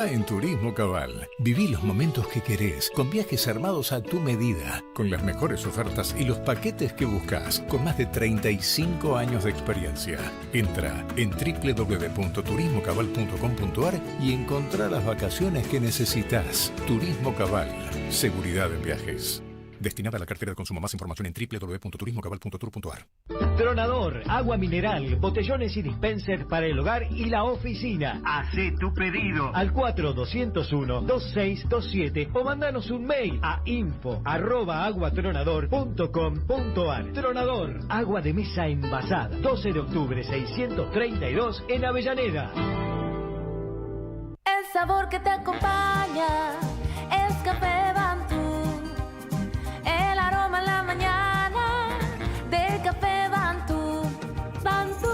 En Turismo Cabal, viví los momentos que querés, con viajes armados a tu medida, con las mejores ofertas y los paquetes que buscas, con más de 35 años de experiencia. Entra en www.turismocabal.com.ar y encontrá las vacaciones que necesitas. Turismo Cabal, seguridad en viajes. Destinada a la cartera de consumo. Más información en www.turismocabal.tour.ar. Tronador, agua mineral, botellones y dispensers para el hogar y la oficina. Hacé tu pedido al 4201-2627 o mandanos un mail a info@aguatronador.com.ar. Tronador, agua de mesa envasada. 12 de octubre 632 en Avellaneda. El sabor que te acompaña es Café Bantú. El aroma en la mañana del Café Bantú. Bantú.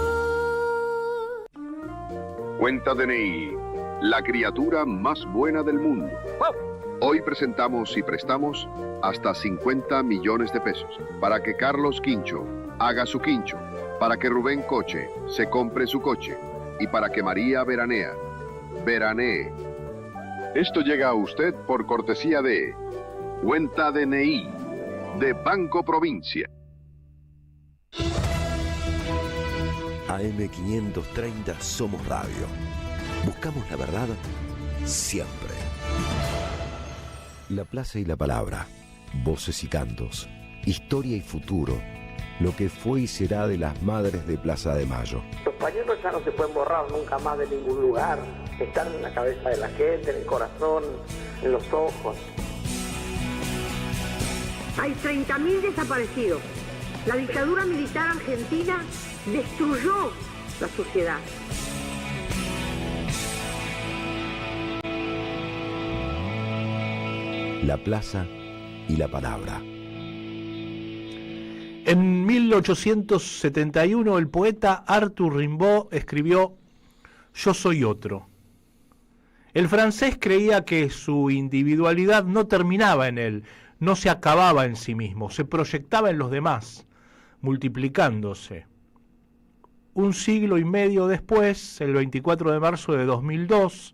Cuenta DNI, la criatura más buena del mundo. Hoy presentamos y prestamos hasta 50 millones de pesos para que Carlos Quincho haga su quincho, para que Rubén Coche se compre su coche y para que María veranee. Esto llega a usted por cortesía de Cuenta DNI de Banco Provincia. AM530 Somos Radio. Buscamos la verdad siempre. La plaza y la palabra, voces y cantos, historia y futuro, lo que fue y será de las madres de Plaza de Mayo. Los pañuelos ya no se pueden borrar nunca más de ningún lugar. Están en la cabeza de la gente, en el corazón, en los ojos. Hay 30.000 desaparecidos. La dictadura militar argentina destruyó la sociedad. La plaza y la palabra. En 1871 el poeta Arthur Rimbaud escribió Yo soy otro. El francés creía que su individualidad no terminaba en él, no se acababa en sí mismo, se proyectaba en los demás, multiplicándose. Un siglo y medio después, el 24 de marzo de 2002,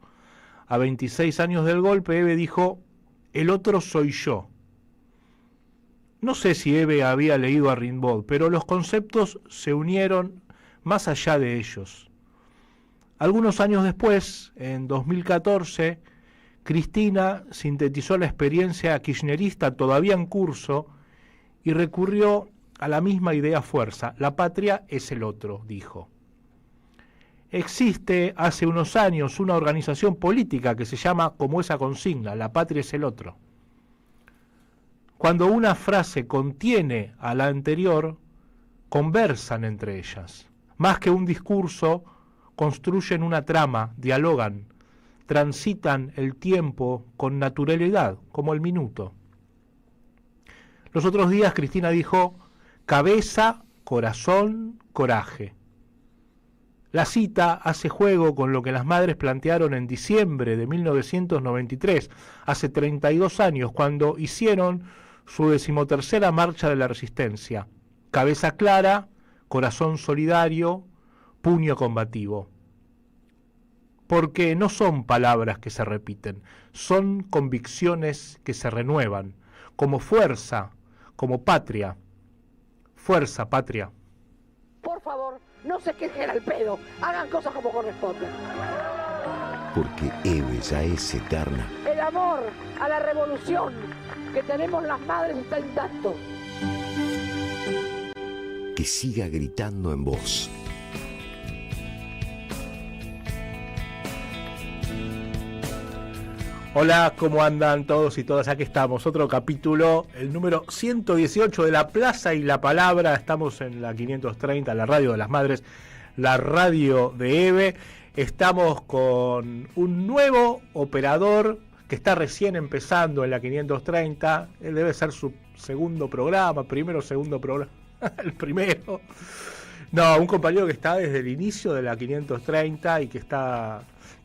a 26 años del golpe, Eve dijo, el otro soy yo. No sé si Eve había leído a Rimbaud, pero los conceptos se unieron más allá de ellos. Algunos años después, en 2014, Cristina sintetizó la experiencia kirchnerista todavía en curso y recurrió a la misma idea fuerza. La patria es el otro, dijo. Existe hace unos años una organización política que se llama como esa consigna, la patria es el otro. Cuando una frase contiene a la anterior, conversan entre ellas. Más que un discurso, construyen una trama, dialogan, transitan el tiempo con naturalidad, como el minuto. Los otros días Cristina dijo, cabeza, corazón, coraje. La cita hace juego con lo que las madres plantearon en diciembre de 1993, hace 32 años, cuando hicieron su 13ª marcha de la resistencia. Cabeza clara, corazón solidario, puño combativo. Porque no son palabras que se repiten, son convicciones que se renuevan, como fuerza, como patria. Fuerza, patria. Por favor, no se quejen al pedo, hagan cosas como corresponde. Porque Eve ya es eterna. El amor a la revolución que tenemos las madres está intacto. Que siga gritando en voz. Hola, ¿cómo andan todos y todas? Aquí estamos, otro capítulo, el número 118 de La Plaza y la Palabra. Estamos en la 530, la radio de las madres, la radio de Eve. Estamos con un nuevo operador que está recién empezando en la 530. Él debe ser su segundo programa, primero o segundo programa, el primero. No, un compañero que está desde el inicio de la 530 y que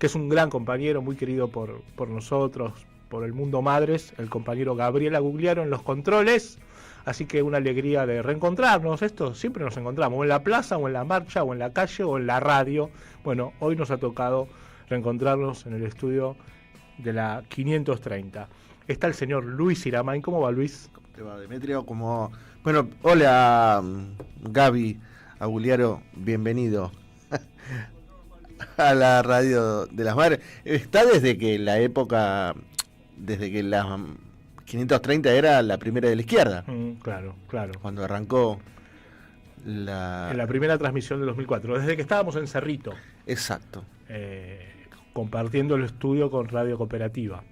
es un gran compañero, muy querido por nosotros, por el mundo madres, el compañero Gabriel Agugliaro en los controles. Así que una alegría de reencontrarnos. Esto siempre nos encontramos, o en la plaza, o en la marcha, o en la calle, o en la radio. Bueno, hoy nos ha tocado reencontrarnos en el estudio de la 530. Está el señor Luis Iramain. ¿Cómo va, Luis? ¿Cómo te va, Demetrio? Bueno, hola, Gaby Aguliaro, bienvenido a la radio de las madres. Está desde que la 530 era la primera de la izquierda. Claro. Cuando arrancó en la primera transmisión de 2004, desde que estábamos en Cerrito. Exacto. Compartiendo el estudio con Radio Cooperativa.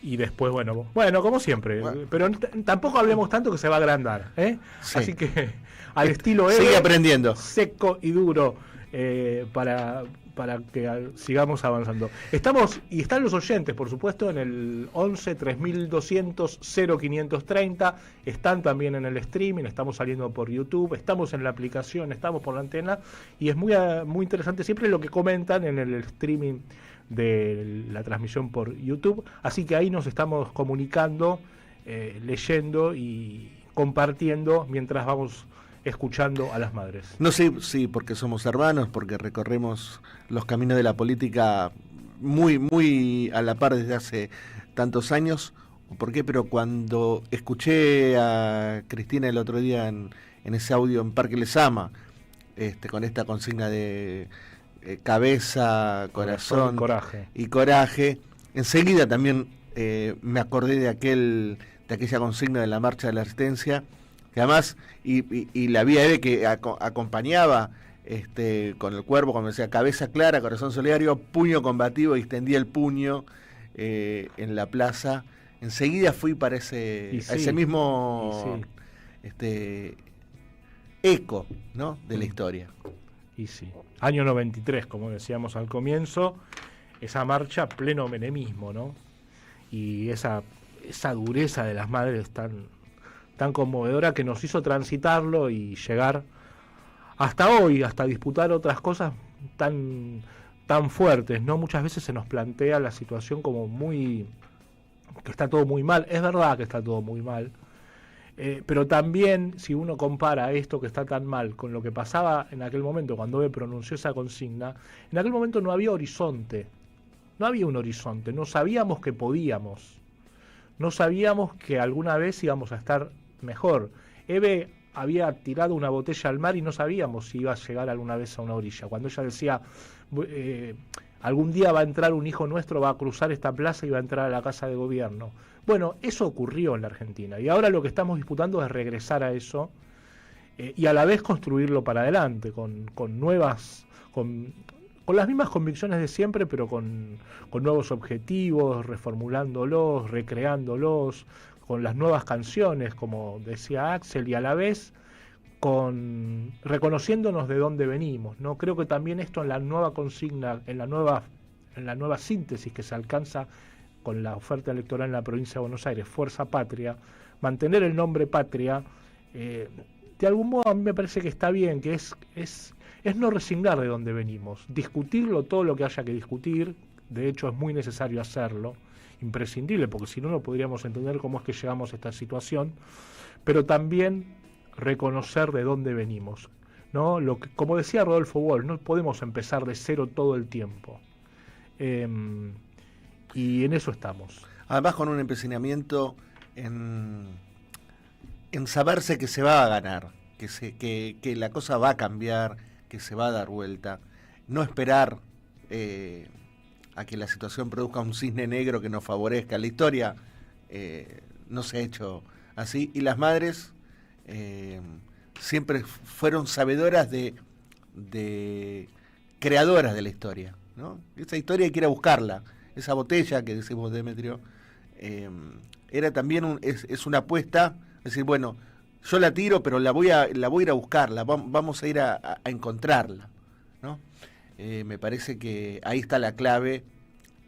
Y después, bueno, como siempre. Pero tampoco hablemos tanto que se va a agrandar. Sí. Así que al estilo sigue aprendiendo. Seco y duro para que sigamos avanzando. Están los oyentes, por supuesto, en el 11 3200 0530. Están también en el streaming, estamos saliendo por YouTube, estamos en la aplicación, estamos por la antena. Y es muy interesante siempre lo que comentan en el streaming de la transmisión por YouTube. Así que ahí nos estamos comunicando, leyendo y compartiendo mientras vamos escuchando a las madres. No sé si porque somos hermanos, porque recorremos los caminos de la política muy, muy a la par desde hace tantos años, o por qué, pero cuando escuché a Cristina el otro día en ese audio en Parque Lezama, con esta consigna de cabeza, corazón y coraje, enseguida también me acordé de aquella consigna de la Marcha de la Resistencia, que además, y la vía de que acompañaba con el cuerpo, cuando decía cabeza clara, corazón solidario, puño combativo, y extendía el puño en la plaza. Enseguida fui para ese mismo eco, ¿no?, de la historia. Y sí, año 93, como decíamos al comienzo, esa marcha pleno menemismo, ¿no? Y esa dureza de las madres tan conmovedora que nos hizo transitarlo y llegar hasta hoy, hasta disputar otras cosas tan fuertes, ¿no? Muchas veces se nos plantea la situación como que está todo muy mal. Es verdad que está todo muy mal, pero también si uno compara esto que está tan mal con lo que pasaba en aquel momento cuando Ove pronunció esa consigna, en aquel momento no había horizonte, no había un horizonte, no sabíamos que podíamos, no sabíamos que alguna vez íbamos a estar mejor. Eve había tirado una botella al mar y no sabíamos si iba a llegar alguna vez a una orilla. Cuando ella decía, algún día va a entrar un hijo nuestro, va a cruzar esta plaza y va a entrar a la casa de gobierno. Bueno, eso ocurrió en la Argentina y ahora lo que estamos disputando es regresar a eso y a la vez construirlo para adelante con las mismas convicciones de siempre, pero con nuevos objetivos, reformulándolos, recreándolos, con las nuevas canciones, como decía Axel, y a la vez reconociéndonos de dónde venimos, ¿no? Creo que también esto en la nueva consigna, en la nueva síntesis que se alcanza con la oferta electoral en la provincia de Buenos Aires, Fuerza Patria, mantener el nombre Patria, de algún modo a mí me parece que está bien, que es no resignar de dónde venimos, discutirlo todo lo que haya que discutir, de hecho es muy necesario hacerlo, imprescindible, porque si no, no podríamos entender cómo es que llegamos a esta situación, pero también reconocer de dónde venimos, ¿no? Como decía Rodolfo Wolf, no podemos empezar de cero todo el tiempo, y en eso estamos. Además con un empecinamiento en saberse que se va a ganar, que la cosa va a cambiar, que se va a dar vuelta, no esperar a que la situación produzca un cisne negro que nos favorezca. La historia no se ha hecho así, y las madres siempre fueron sabedoras de creadoras de la historia, ¿no? Esa historia hay que ir a buscarla. Esa botella que decimos, Demetrio, era también es una apuesta, es decir, bueno, yo la tiro, pero la voy a ir a buscarla, vamos a ir a encontrarla, ¿no? Me parece que ahí está la clave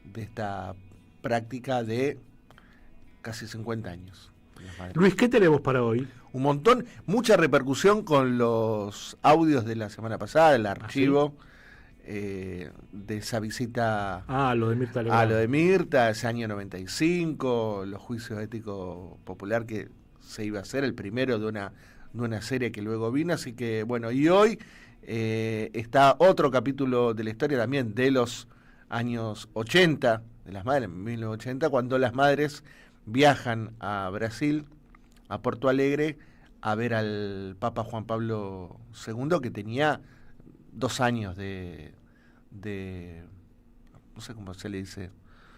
de esta práctica de casi 50 años. Luis, ¿qué tenemos para hoy? Un montón, mucha repercusión con los audios de la semana pasada, el archivo de esa visita lo de Mirta a lo de Mirta, ese año 95, los juicios éticos popular que se iba a hacer, el primero de una serie que luego vino, así que bueno, y hoy está otro capítulo de la historia también de los años 80, las madres, en 1980, cuando las madres viajan a Brasil, a Porto Alegre, a ver al Papa Juan Pablo II, que tenía 2 años de no sé cómo se le dice.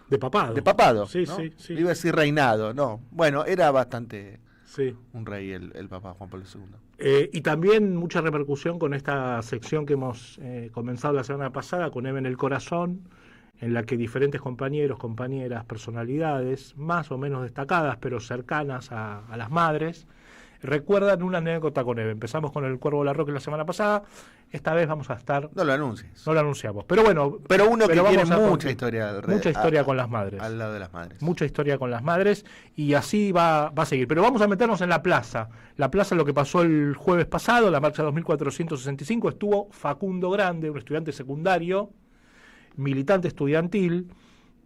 De papado. De papado, sí, ¿no? sí. Iba a decir reinado, no. Bueno, era bastante sí. un rey el Papa Juan Pablo II. Y también mucha repercusión con esta sección que hemos comenzado la semana pasada, con Eve en el Corazón, en la que diferentes compañeros, compañeras, personalidades, más o menos destacadas, pero cercanas a las madres, recuerdan una anécdota con Eve. Empezamos con el Cuervo Larroque la semana pasada, esta vez vamos a estar... No lo anuncies. No lo anunciamos, pero bueno... Pero uno que tiene mucha mucha historia con las madres. Al lado de las madres. Mucha historia con las madres, y así va a seguir. Pero vamos a meternos en la plaza. La plaza, lo que pasó el jueves pasado, la marcha 2465, estuvo Facundo Grande, un estudiante secundario, militante estudiantil,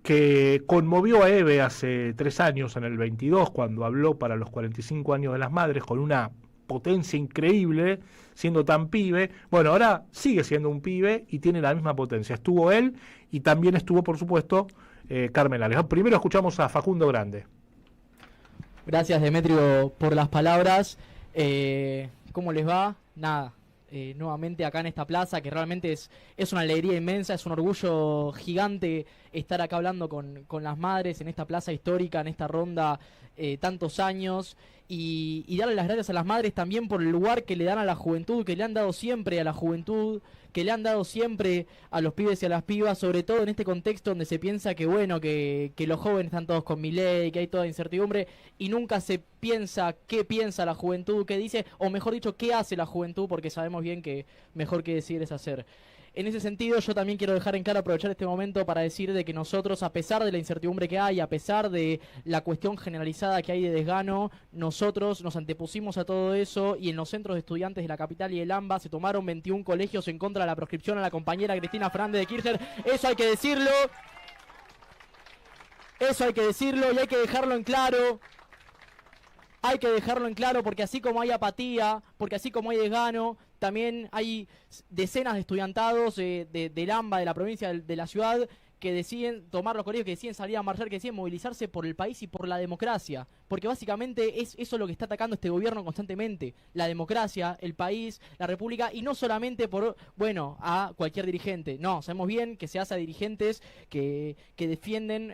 que conmovió a Eve hace 3 años, en el 22, cuando habló para los 45 años de las madres, con una potencia increíble, siendo tan pibe. Bueno, ahora sigue siendo un pibe y tiene la misma potencia. Estuvo él y también estuvo, por supuesto, Carmen Lales. Primero escuchamos a Facundo Grande. Gracias, Demetrio, por las palabras. ¿Cómo les va? Nada. Nuevamente acá en esta plaza, que realmente es una alegría inmensa, es un orgullo gigante estar acá hablando con las madres en esta plaza histórica, en esta ronda, tantos años, y darle las gracias a las madres también por el lugar que le dan a la juventud, que le han dado siempre a la juventud, que le han dado siempre a los pibes y a las pibas, sobre todo en este contexto donde se piensa que bueno, que los jóvenes están todos con Milei, que hay toda incertidumbre, y nunca se piensa qué piensa la juventud, qué dice, o mejor dicho, qué hace la juventud, porque sabemos bien que mejor que decir es hacer. En ese sentido, yo también quiero dejar en claro, aprovechar este momento para decir de que nosotros, a pesar de la incertidumbre que hay, a pesar de la cuestión generalizada que hay de desgano, nosotros nos antepusimos a todo eso, y en los centros de estudiantes de la capital y del AMBA se tomaron 21 colegios en contra de la proscripción a la compañera Cristina Fernández de Kirchner. Eso hay que decirlo. Eso hay que decirlo y hay que dejarlo en claro. Hay que dejarlo en claro, porque así como hay apatía, porque así como hay desgano, también hay decenas de estudiantados del AMBA, de la provincia, de la ciudad, que deciden tomar los colegios, que deciden salir a marchar, que deciden movilizarse por el país y por la democracia. Porque básicamente es eso lo que está atacando este gobierno constantemente. La democracia, el país, la república, y no solamente por, bueno, a cualquier dirigente. No, sabemos bien que se hace a dirigentes que defienden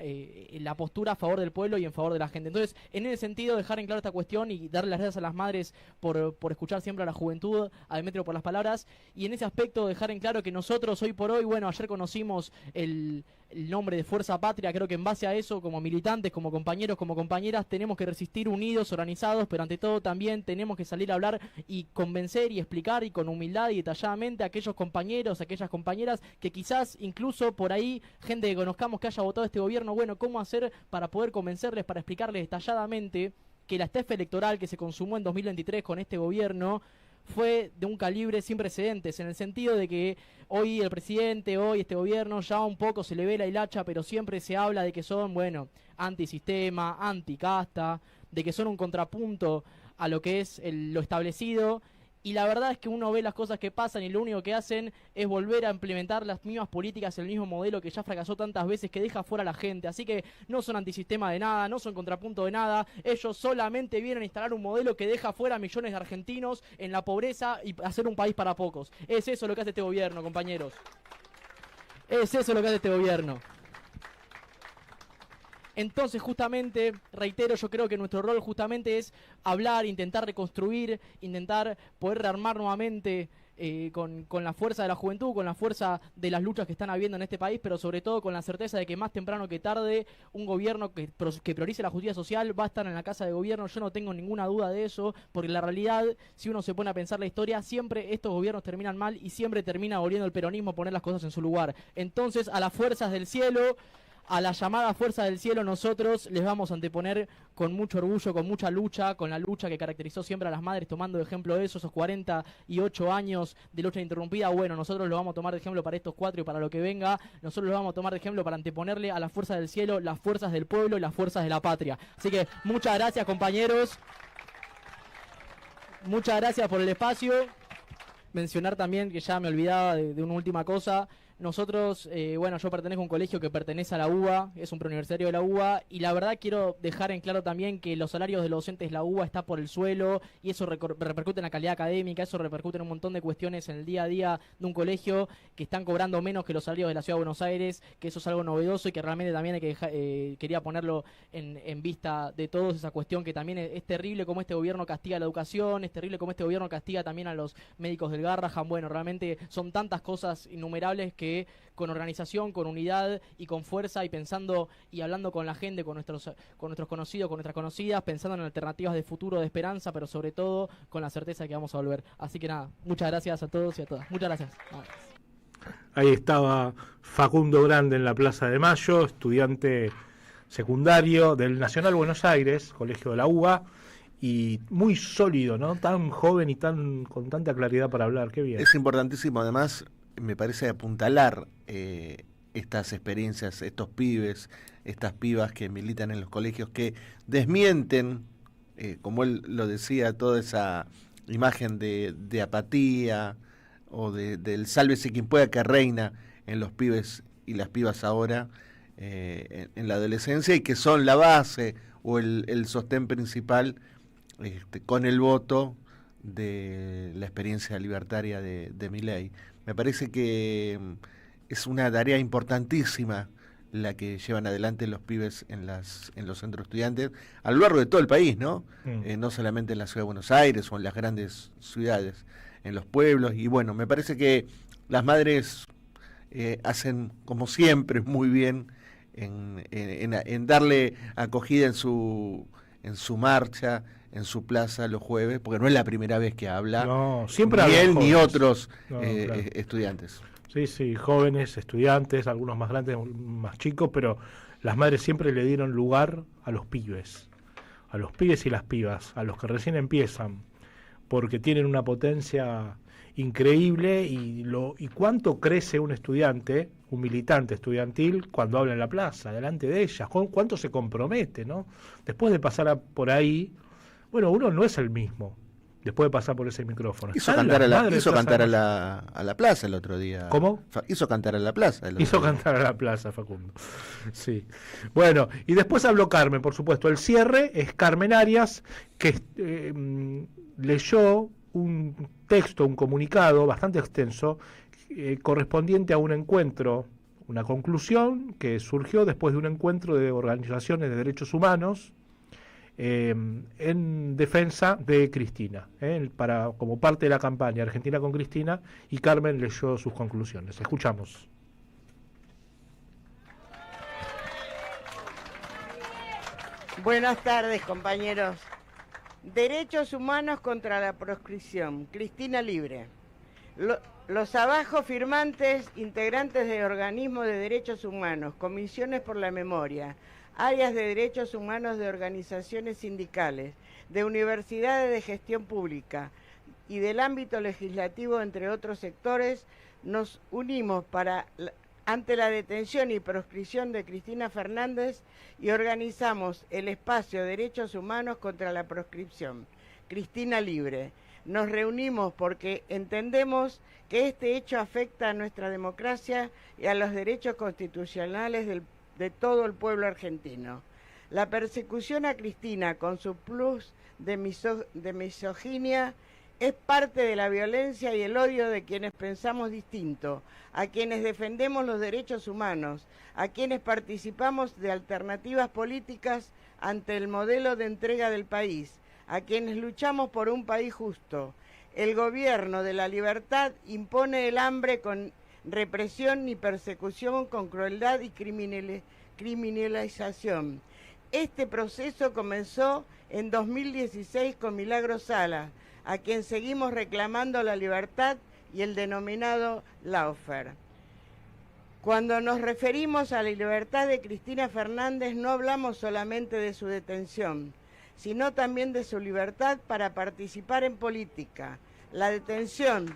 la postura a favor del pueblo y en favor de la gente. Entonces, en ese sentido, dejar en claro esta cuestión y darle las gracias a las madres por escuchar siempre a la juventud, a Demetrio por las palabras, y en ese aspecto dejar en claro que nosotros hoy por hoy, bueno, ayer conocimos el nombre de Fuerza Patria. Creo que en base a eso, como militantes, como compañeros, como compañeras, tenemos que resistir unidos, organizados, pero ante todo también tenemos que salir a hablar y convencer y explicar, y con humildad y detalladamente, a aquellos compañeros, a aquellas compañeras que quizás incluso por ahí, gente que conozcamos que haya votado este gobierno, bueno, cómo hacer para poder convencerles, para explicarles detalladamente que la estafa electoral que se consumó en 2023 con este gobierno fue de un calibre sin precedentes, en el sentido de que hoy el presidente, hoy este gobierno, ya un poco se le ve la hilacha, pero siempre se habla de que son, bueno, antisistema, anticasta, de que son un contrapunto a lo que es lo establecido. Y la verdad es que uno ve las cosas que pasan y lo único que hacen es volver a implementar las mismas políticas, el mismo modelo que ya fracasó tantas veces, que deja fuera a la gente. Así que no son antisistema de nada, no son contrapunto de nada. Ellos solamente vienen a instalar un modelo que deja fuera a millones de argentinos en la pobreza y hacer un país para pocos. Es eso lo que hace este gobierno, compañeros. Es eso lo que hace este gobierno. Entonces, justamente, reitero, yo creo que nuestro rol justamente es hablar, intentar reconstruir, intentar poder rearmar nuevamente con la fuerza de la juventud, con la fuerza de las luchas que están habiendo en este país, pero sobre todo con la certeza de que más temprano que tarde un gobierno que priorice la justicia social va a estar en la casa de gobierno. Yo no tengo ninguna duda de eso, porque la realidad, si uno se pone a pensar la historia, siempre estos gobiernos terminan mal y siempre termina volviendo el peronismo a poner las cosas en su lugar. Entonces, a las fuerzas del cielo, a la llamada fuerza del cielo, nosotros les vamos a anteponer con mucho orgullo, con mucha lucha, con la lucha que caracterizó siempre a las madres, tomando de ejemplo eso, esos 48 años de lucha interrumpida. Bueno, nosotros lo vamos a tomar de ejemplo para estos 4 y para lo que venga. Nosotros lo vamos a tomar de ejemplo para anteponerle a la fuerza del cielo las fuerzas del pueblo y las fuerzas de la patria. Así que muchas gracias, compañeros. Muchas gracias por el espacio. Mencionar también, que ya me olvidaba de una última cosa, Nosotros, bueno, yo pertenezco a un colegio que pertenece a la UBA, es un preuniversitario de la UBA, y la verdad quiero dejar en claro también que los salarios de los docentes de la UBA está por el suelo, y eso repercute en la calidad académica, eso repercute en un montón de cuestiones en el día a día de un colegio, que están cobrando menos que los salarios de la Ciudad de Buenos Aires, que eso es algo novedoso y que realmente también hay que quería ponerlo en vista de todos, esa cuestión que también es terrible como este gobierno castiga la educación, es terrible como este gobierno castiga también a los médicos del Garrahan. Bueno, realmente son tantas cosas innumerables que con organización, con unidad y con fuerza, y pensando y hablando con la gente, con nuestros conocidos, con nuestras conocidas, pensando en alternativas de futuro, de esperanza, pero sobre todo con la certeza de que vamos a volver. Así que nada, muchas gracias a todos y a todas. Muchas gracias. Ahí estaba Facundo Grande en la Plaza de Mayo, estudiante secundario del Nacional Buenos Aires, colegio de la UBA, y muy sólido, ¿no? Tan joven y con tanta claridad para hablar. Qué bien. Es importantísimo, además, me parece apuntalar estas experiencias, estos pibes, estas pibas que militan en los colegios, que desmienten, como él lo decía, toda esa imagen de apatía o del sálvese quien pueda que reina en los pibes y las pibas ahora en la adolescencia, y que son la base o el sostén principal con el voto de la experiencia libertaria de Milei. Me parece que es una tarea importantísima la que llevan adelante los pibes en los centros estudiantes a lo largo de todo el país, ¿no? No solamente en la Ciudad de Buenos Aires o en las grandes ciudades, en los pueblos. Y bueno, me parece que las madres hacen, como siempre, muy bien en darle acogida en su marcha, en su plaza los jueves, porque no es la primera vez que habla, no, siempre ni él jóvenes, ni otros claro, estudiantes. Sí, jóvenes, estudiantes, algunos más grandes, más chicos, pero las madres siempre le dieron lugar a los pibes y las pibas, a los que recién empiezan, porque tienen una potencia increíble, y cuánto crece un estudiante, un militante estudiantil, cuando habla en la plaza, delante de ellas, cuánto se compromete, ¿no? Después de pasar por ahí, bueno, uno no es el mismo, después de pasar por ese micrófono. Hizo cantar a la plaza el otro día. ¿Cómo? Hizo cantar a la plaza. Cantar a la plaza, Facundo. Sí. Bueno, y después habló Carmen, por supuesto. El cierre es Carmen Arias, que leyó un texto, un comunicado bastante extenso, correspondiente a un encuentro, una conclusión que surgió después de un encuentro de organizaciones de derechos humanos en defensa de Cristina, como parte de la campaña Argentina con Cristina, y Carmen leyó sus conclusiones. Escuchamos. Buenas tardes, compañeros. Derechos humanos contra la proscripción. Cristina libre. Los abajo firmantes, integrantes de organismos de derechos humanos, comisiones por la memoria, áreas de derechos humanos de organizaciones sindicales, de universidades de gestión pública y del ámbito legislativo, entre otros sectores, nos unimos ante la detención y proscripción de Cristina Fernández y organizamos el espacio Derechos Humanos contra la Proscripción. Cristina Libre. Nos reunimos porque entendemos que este hecho afecta a nuestra democracia y a los derechos constitucionales de todo el pueblo argentino. La persecución a Cristina, con su plus de misoginia, es parte de la violencia y el odio de quienes pensamos distinto, a quienes defendemos los derechos humanos, a quienes participamos de alternativas políticas ante el modelo de entrega del país, a quienes luchamos por un país justo. El gobierno de la libertad impone el hambre con represión y persecución, con crueldad y criminalización. Este proceso comenzó en 2016 con Milagro Sala, a quien seguimos reclamando la libertad, y el denominado lawfare. Cuando nos referimos a la libertad de Cristina Fernández, no hablamos solamente de su detención, sino también de su libertad para participar en política. La detención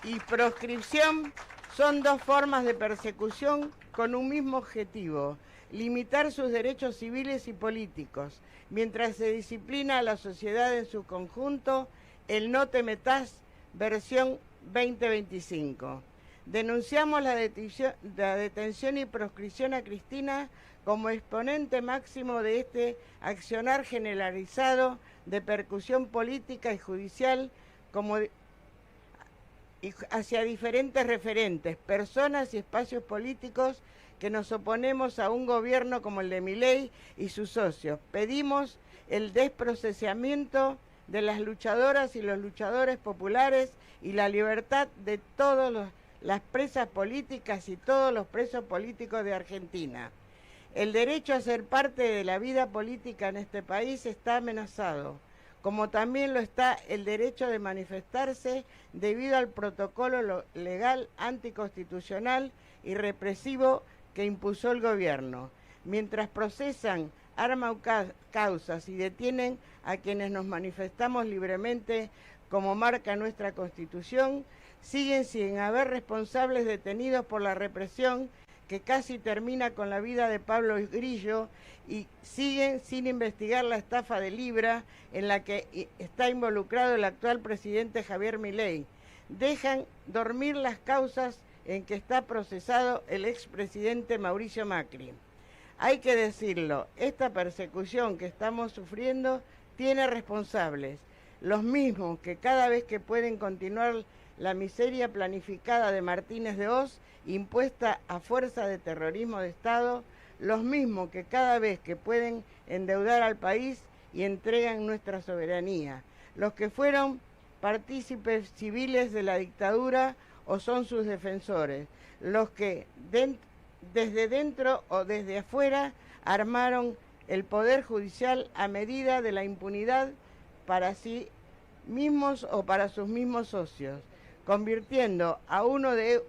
y proscripción son dos formas de persecución con un mismo objetivo: limitar sus derechos civiles y políticos, mientras se disciplina a la sociedad en su conjunto. El no te metás, versión 2025. Denunciamos la detención y proscripción a Cristina como exponente máximo de este accionar generalizado de percusión política y judicial hacia diferentes referentes, personas y espacios políticos que nos oponemos a un gobierno como el de Milei y sus socios. Pedimos el desprocesamiento de las luchadoras y los luchadores populares y la libertad de todas las presas políticas y todos los presos políticos de Argentina. El derecho a ser parte de la vida política en este país está amenazado, como también lo está el derecho de manifestarse debido al protocolo legal anticonstitucional y represivo que impuso el gobierno. Mientras procesan, arman causas y detienen a quienes nos manifestamos libremente como marca nuestra Constitución, siguen sin haber responsables detenidos por la represión que casi termina con la vida de Pablo Grillo y siguen sin investigar la estafa de Libra en la que está involucrado el actual presidente Javier Milei. Dejan dormir las causas en que está procesado el expresidente Mauricio Macri. Hay que decirlo, esta persecución que estamos sufriendo tiene responsables, los mismos que cada vez que pueden continuar la miseria planificada de Martínez de Hoz, impuesta a fuerza de terrorismo de Estado, los mismos que cada vez que pueden endeudar al país y entregan nuestra soberanía, los que fueron partícipes civiles de la dictadura o son sus defensores, los que desde dentro o desde afuera armaron el Poder Judicial a medida de la impunidad para sí mismos o para sus mismos socios, convirtiendo a uno de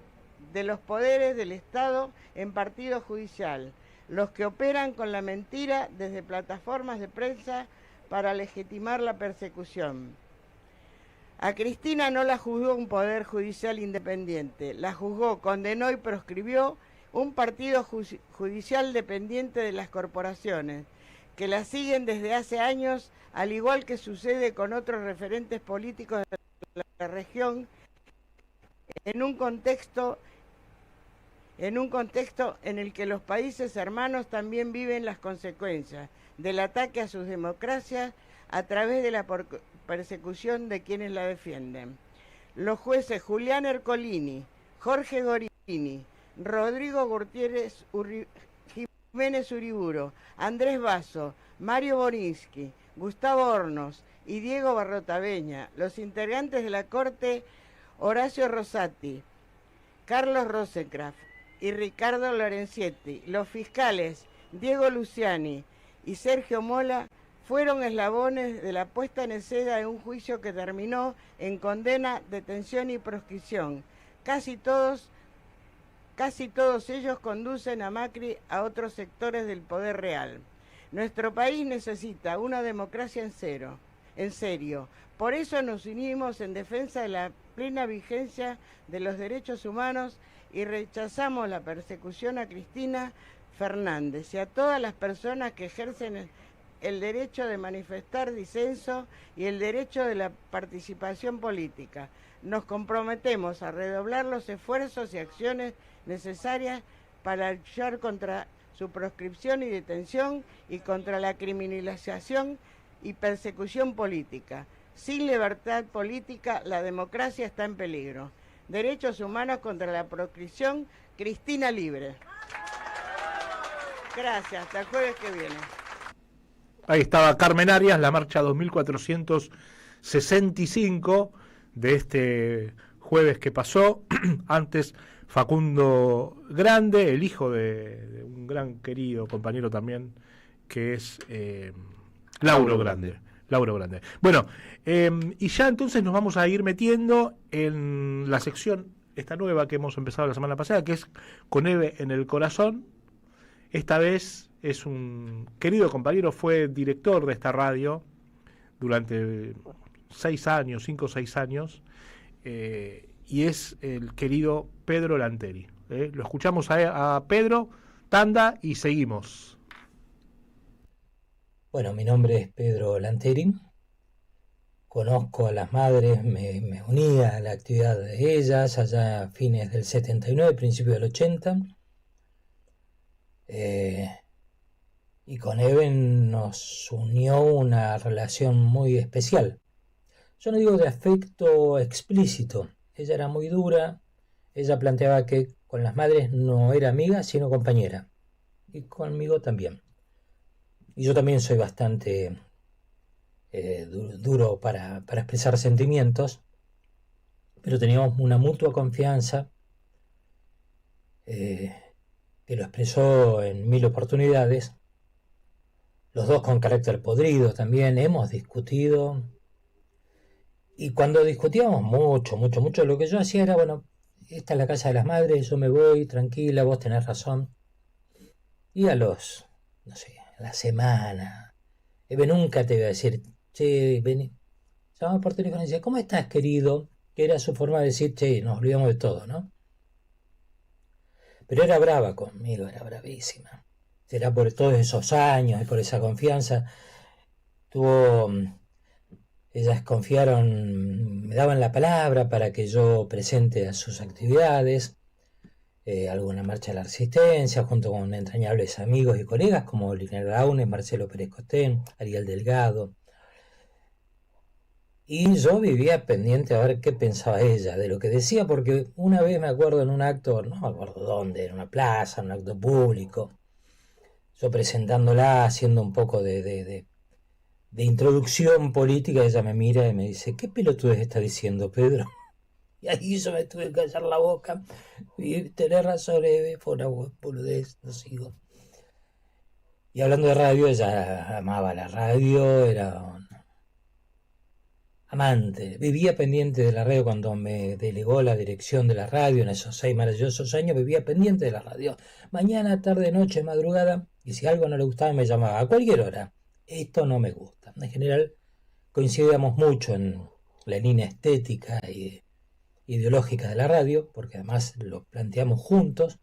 los poderes del Estado en partido judicial, los que operan con la mentira desde plataformas de prensa para legitimar la persecución. A Cristina no la juzgó un poder judicial independiente, la juzgó, condenó y proscribió un partido judicial dependiente de las corporaciones, que la siguen desde hace años, al igual que sucede con otros referentes políticos de la región, en un contexto en el que los países hermanos también viven las consecuencias del ataque a sus democracias a través de la persecución de quienes la defienden. Los jueces Julián Ercolini, Jorge Gorini, Rodrigo Gutiérrez Jiménez Uriburu, Andrés Basso, Mario Borinsky, Gustavo Hornos y Diego Barrotaveña, los integrantes de la Corte Horacio Rosati, Carlos Rosenkrantz y Ricardo Lorenzietti, los fiscales Diego Luciani y Sergio Mola, fueron eslabones de la puesta en escena de un juicio que terminó en condena, detención y proscripción. Casi todos ellos conducen a Macri a otros sectores del poder real. Nuestro país necesita una democracia en serio. Por eso nos unimos en defensa de la plena vigencia de los derechos humanos y rechazamos la persecución a Cristina Fernández y a todas las personas que ejercen el derecho de manifestar disenso y el derecho de la participación política. Nos comprometemos a redoblar los esfuerzos y acciones necesarias para luchar contra su proscripción y detención y contra la criminalización y persecución política. Sin libertad política, la democracia está en peligro. Derechos humanos contra la proscripción, Cristina libre. Gracias, hasta el jueves que viene. Ahí estaba Carmen Arias, la marcha 2465 de este jueves que pasó. Antes Facundo Grande, el hijo de un gran querido compañero también, que es Lauro Grande. Bueno, y ya entonces nos vamos a ir metiendo en la sección esta nueva que hemos empezado la semana pasada, que es Con Eve en el Corazón. Esta vez es un querido compañero, fue director de esta radio durante 5 o 6 años, y es el querido Pedro Lanteri. Lo escuchamos a Pedro, tanda y seguimos. Bueno, mi nombre es Pedro Lanteri. conozco a las madres, me unía a la actividad de ellas allá a fines del 79, principios del 80. Y con Eben nos unió una relación muy especial. Yo no digo de afecto explícito, ella era muy dura, ella planteaba que con las madres no era amiga, sino compañera, y conmigo también. Y yo también soy bastante duro para expresar sentimientos, pero teníamos una mutua confianza que lo expresó en 1000 oportunidades. Los dos con carácter podrido también, hemos discutido. Y cuando discutíamos mucho, lo que yo hacía era, bueno, esta es la casa de las madres, yo me voy, tranquila, vos tenés razón. Y a la semana, Eve nunca te iba a decir, che, vení. Llamaba por teléfono y decía, ¿cómo estás, querido? Que era su forma de decir, che, nos olvidamos de todo, ¿no? Pero era brava conmigo, era bravísima. Será por todos esos años y por esa confianza. Ellas confiaron, me daban la palabra para que yo presente a sus actividades, alguna marcha de la resistencia, junto con entrañables amigos y colegas como Liner Laune, Marcelo Pérez Costén, Ariel Delgado. Y yo vivía pendiente a ver qué pensaba ella de lo que decía, porque una vez me acuerdo en un acto, no me acuerdo dónde, en una plaza, en un acto público, yo presentándola, haciendo un poco de introducción política, ella me mira y me dice, ¿qué pelotudez está diciendo, Pedro? Y ahí yo me tuve que callar la boca. Y tenés razón, Eve, fue una boludez, no sigo. Y hablando de radio, ella amaba la radio, era un amante. Vivía pendiente de la radio cuando me delegó la dirección de la radio en esos 6 maravillosos años, vivía pendiente de la radio. Mañana, tarde, noche, madrugada, y si algo no le gustaba me llamaba a cualquier hora. Esto no me gusta. En general coincidíamos mucho en la línea estética y ideológica de la radio, porque además lo planteamos juntos,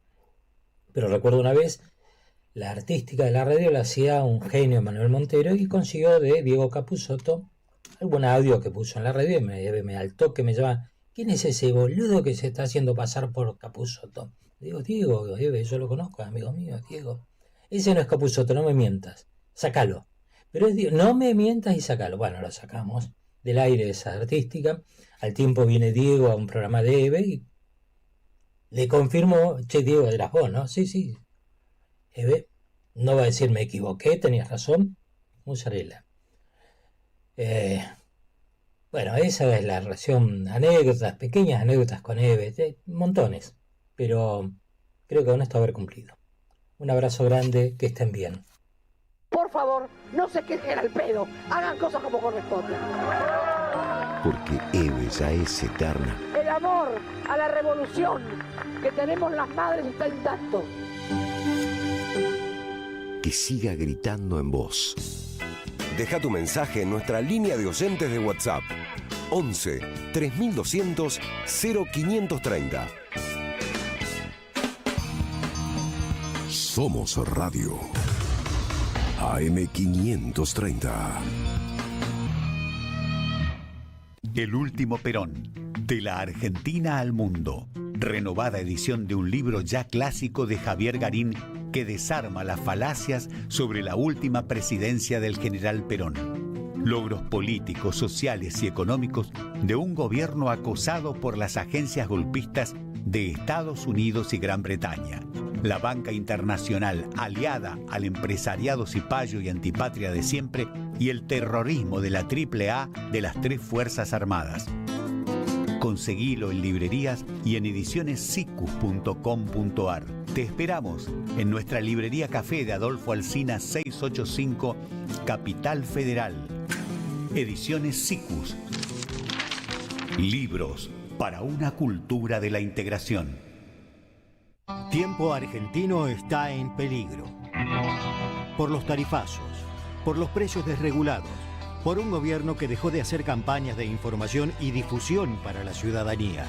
pero recuerdo una vez, la artística de la radio la hacía un genio, Manuel Montero, y consiguió de Diego Capusotto algún audio que puso en la radio y me al toque me llama, ¿quién es ese boludo que se está haciendo pasar por Capusotto? Digo, Diego, yo lo conozco, amigo mío, Diego. Ese no es Capusotto, no me mientas, sácalo. Pero es Diego, no me mientas y sácalo. Bueno, lo sacamos del aire esa artística. Al tiempo viene Diego a un programa de Eve y le confirmo, che, Diego, eras vos, ¿no? Sí. Eve no va a decir me equivoqué, tenías razón, mozzarella. Bueno, esa es la relación, anécdotas, pequeñas anécdotas con Eve, montones, pero creo que con esto haber cumplido. Un abrazo grande, que estén bien. Por favor, no se quejen al pedo, hagan cosas como corresponde. Porque Eve ya es eterna. El amor a la revolución que tenemos las madres está intacto. Que siga gritando en vos. Deja tu mensaje en nuestra línea de oyentes de WhatsApp 11 3200 0530. Somos Radio AM530. El último Perón, de la Argentina al mundo. Renovada edición de un libro ya clásico de Javier Garín que desarma las falacias sobre la última presidencia del general Perón. Logros políticos, sociales y económicos de un gobierno acosado por las agencias golpistas de Estados Unidos y Gran Bretaña. La banca internacional aliada al empresariado cipayo y antipatria de siempre y el terrorismo de la AAA de las 3 Fuerzas Armadas. Conseguilo en librerías y en edicionessicus.com.ar. Te esperamos en nuestra librería café de Adolfo Alsina 685, Capital Federal. Ediciones Sicus. Libros para una cultura de la integración. Tiempo Argentino está en peligro. Por los tarifazos, por los precios desregulados, por un gobierno que dejó de hacer campañas de información y difusión para la ciudadanía.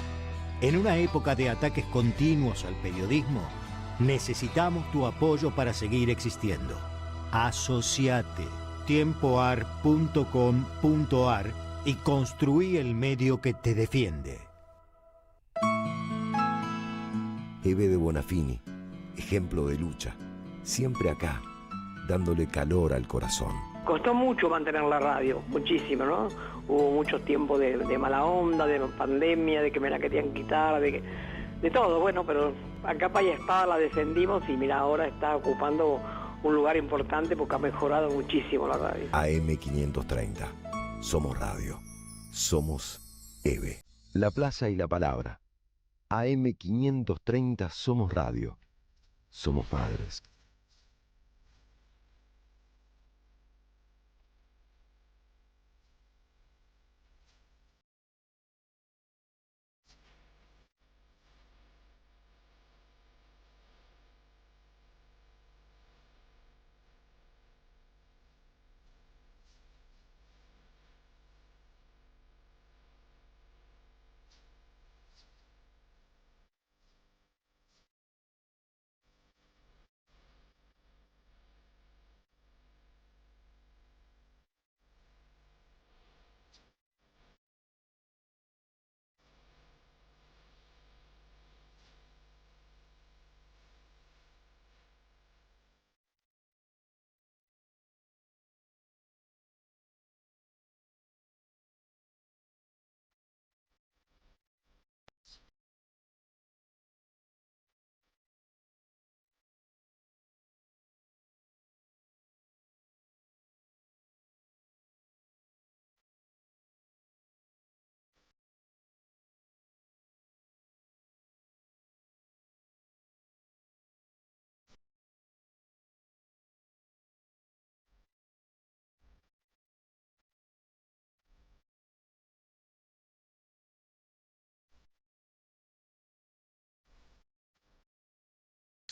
En una época de ataques continuos al periodismo, necesitamos tu apoyo para seguir existiendo. Asociate. Tiempoar.com.ar y construí el medio que te defiende. Eve de Bonafini, ejemplo de lucha, siempre acá, dándole calor al corazón. Costó mucho mantener la radio, muchísimo, ¿no? Hubo muchos tiempos de mala onda, de pandemia, de que me la querían quitar, de todo, bueno, pero a capa y espada la defendimos y mira, ahora está ocupando un lugar importante porque ha mejorado muchísimo la radio. AM530, somos radio, somos Eve. La Plaza y la Palabra. AM530, somos radio, somos madres.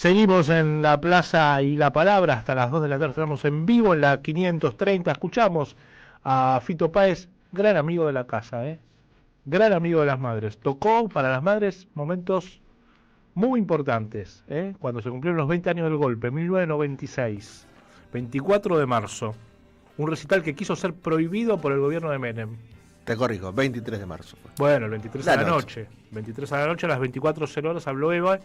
Seguimos en la Plaza y la Palabra hasta las 2 de la tarde. Estamos en vivo en la 530. Escuchamos a Fito Páez, gran amigo de la casa, gran amigo de las madres. Tocó para las madres momentos muy importantes, cuando se cumplieron los 20 años del golpe, 1996, 24 de marzo. Un recital que quiso ser prohibido por el gobierno de Menem. Te corrijo, 23 de marzo. Bueno, el 23 a la noche. 23 a la noche, a las 24:00 horas habló Eva.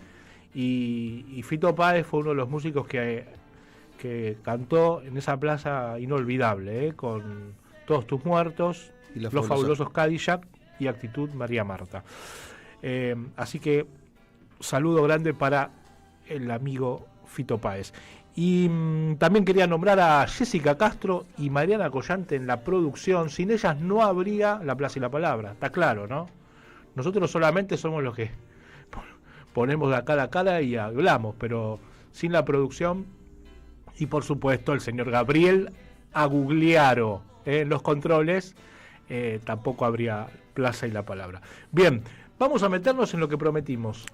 Y Fito Páez fue uno de los músicos que cantó en esa plaza inolvidable, con Todos tus muertos, y Los fabulosos Cadillac y Actitud María Marta. Así que saludo grande para el amigo Fito Páez. Y también quería nombrar a Jessica Castro y Mariana Collante en la producción. Sin ellas no habría La Plaza y la Palabra, está claro, ¿no? Nosotros solamente somos los que ponemos la cara a cara y hablamos, pero sin la producción y por supuesto el señor Gabriel Agugliaro en los controles, tampoco habría Plaza y la Palabra. Bien, vamos a meternos en lo que prometimos.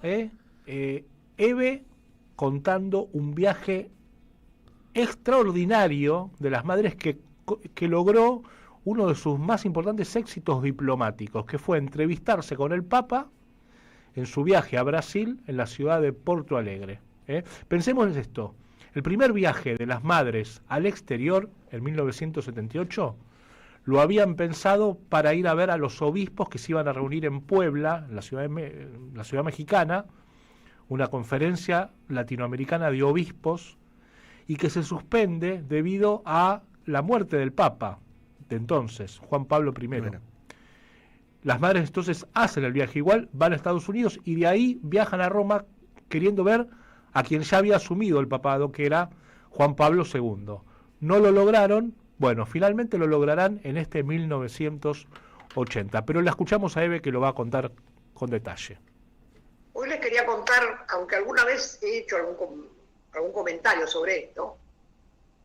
Eve contando un viaje extraordinario de las madres que logró uno de sus más importantes éxitos diplomáticos, que fue entrevistarse con el Papa en su viaje a Brasil, en la ciudad de Porto Alegre. Pensemos en esto. El primer viaje de las madres al exterior, en 1978, lo habían pensado para ir a ver a los obispos que se iban a reunir en Puebla, en la ciudad mexicana, una conferencia latinoamericana de obispos, y que se suspende debido a la muerte del Papa de entonces, Juan Pablo I. Bueno. Las madres entonces hacen el viaje igual, van a Estados Unidos y de ahí viajan a Roma queriendo ver a quien ya había asumido el papado, que era Juan Pablo II. No lo lograron, bueno, finalmente lo lograrán en este 1980, pero la escuchamos a Eve que lo va a contar con detalle. Hoy les quería contar, aunque alguna vez he hecho algún comentario sobre esto,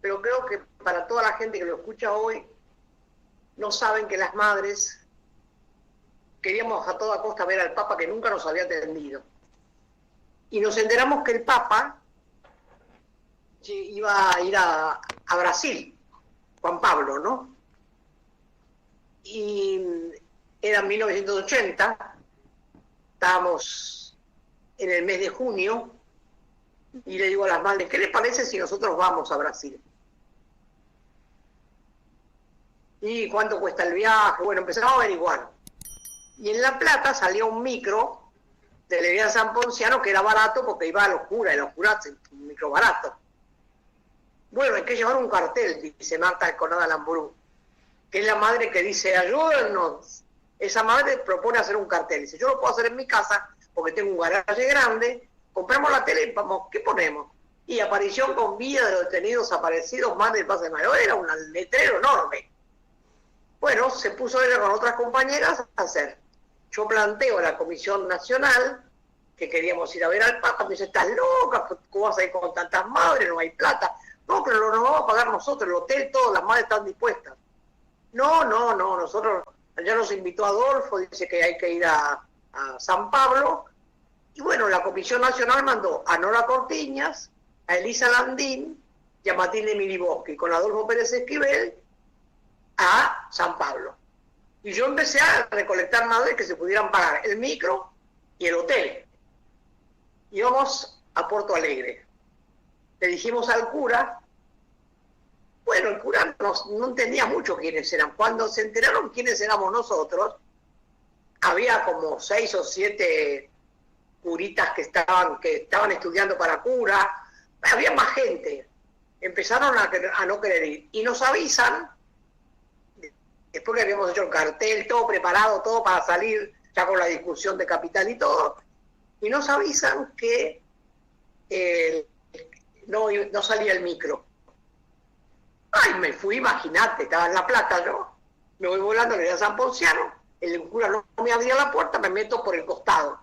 pero creo que para toda la gente que lo escucha hoy, no saben que las madres queríamos a toda costa ver al Papa, que nunca nos había atendido. Y nos enteramos que el Papa iba a ir a Brasil, Juan Pablo, ¿no? Y era 1980, estábamos en el mes de junio, y le digo a las madres, ¿qué les parece si nosotros vamos a Brasil? ¿Y cuánto cuesta el viaje? Bueno, empezamos a averiguar. Y en La Plata salía un micro de la Avenida San Ponciano que era barato porque iba a los curas, y los curas, un micro barato. Bueno, hay que llevar un cartel, dice Marta Alconada Lamburú, que es la madre que dice, ayúdennos. Esa madre propone hacer un cartel. Dice, yo lo puedo hacer en mi casa porque tengo un garaje grande, compramos la tele y vamos, ¿qué ponemos? Y aparición con vida de los detenidos desaparecidos, más del Pase de Mayo. Era un letrero enorme. Bueno, se puso ella con otras compañeras a hacer. Yo planteo a la Comisión Nacional que queríamos ir a ver al Papa. Me dice, estás loca, ¿cómo vas a ir con tantas madres? No hay plata. No, pero nos vamos a pagar nosotros, el hotel, todas las madres están dispuestas. No, nosotros, ya nos invitó Adolfo, dice que hay que ir a San Pablo. Y bueno, la Comisión Nacional mandó a Nora Cortiñas, a Elisa Landín y a Matilde Miliboschi, con Adolfo Pérez Esquivel, a San Pablo. Y yo empecé a recolectar madres que se pudieran pagar el micro y el hotel. Íbamos a Porto Alegre. Le dijimos al cura, bueno, el cura no entendía mucho quiénes eran. Cuando se enteraron quiénes éramos nosotros, había como 6 o 7 curitas que estaban estudiando para cura, había más gente. Empezaron a no querer ir. Y nos avisan, después que habíamos hecho el cartel, todo preparado, todo para salir, ya con la discusión de capital y todo, y nos avisan que no salía el micro. Ay, me fui, imagínate, estaba en La Plata yo, me voy volando, le di a San Ponciano, el cura no me abría la puerta, me meto por el costado.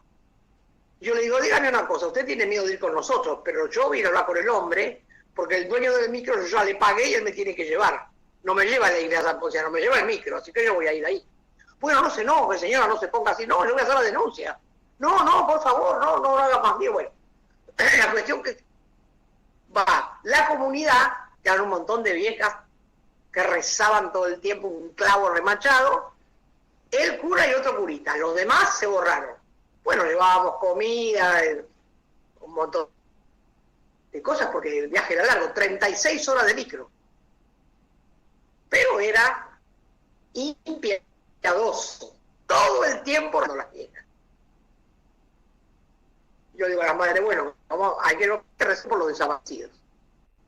Yo le digo, dígame una cosa, usted tiene miedo de ir con nosotros, pero yo voy a hablar con el hombre, porque el dueño del micro yo ya le pagué y él me tiene que llevar. No me lleva a la iglesia San Ponciano, me lleva el micro, así que yo voy a ir ahí. Bueno, no se enoje, señora, no se ponga así, no, yo voy a hacer la denuncia. No, por favor, no haga más bien. Bueno, la cuestión que va, la comunidad, que eran un montón de viejas que rezaban todo el tiempo un clavo remachado, el cura y otro curita, los demás se borraron. Bueno, llevábamos comida, un montón de cosas, porque el viaje era largo, 36 horas de micro. Pero era impiadoso, todo el tiempo no las viejas. Yo digo a la madre, bueno, hay que rezar por los desaparecidos.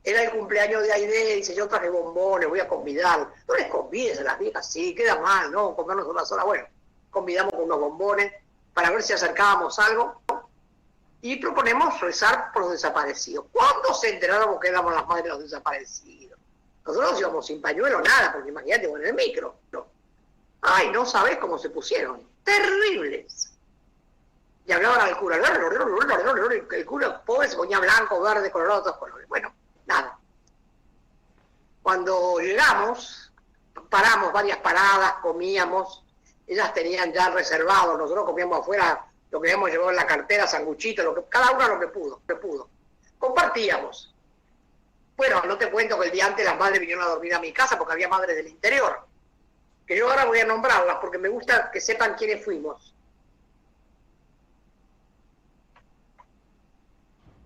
Era el cumpleaños de Aide, dice, yo traje bombones, voy a convidar. No les convides a las viejas, sí, queda mal, ¿no? Comernos una sola. Bueno, convidamos con unos bombones para ver si acercábamos algo y proponemos rezar por los desaparecidos. ¿Cuándo se enteraron que éramos las madres de los desaparecidos? Nosotros íbamos sin pañuelo, nada, porque imagínate con el micro. No. Ay, no sabés cómo se pusieron. Terribles. Y hablaban al cura. El cura pobre se ponía blanco, verde, colorado, todos colores. Bueno, nada. Cuando llegamos, paramos varias paradas, comíamos. Ellas tenían ya reservado, nosotros comíamos afuera lo que habíamos llevado en la cartera, sanguchitos, cada una lo que pudo. Compartíamos. Bueno, no te cuento que el día antes las madres vinieron a dormir a mi casa porque había madres del interior. Que yo ahora voy a nombrarlas porque me gusta que sepan quiénes fuimos.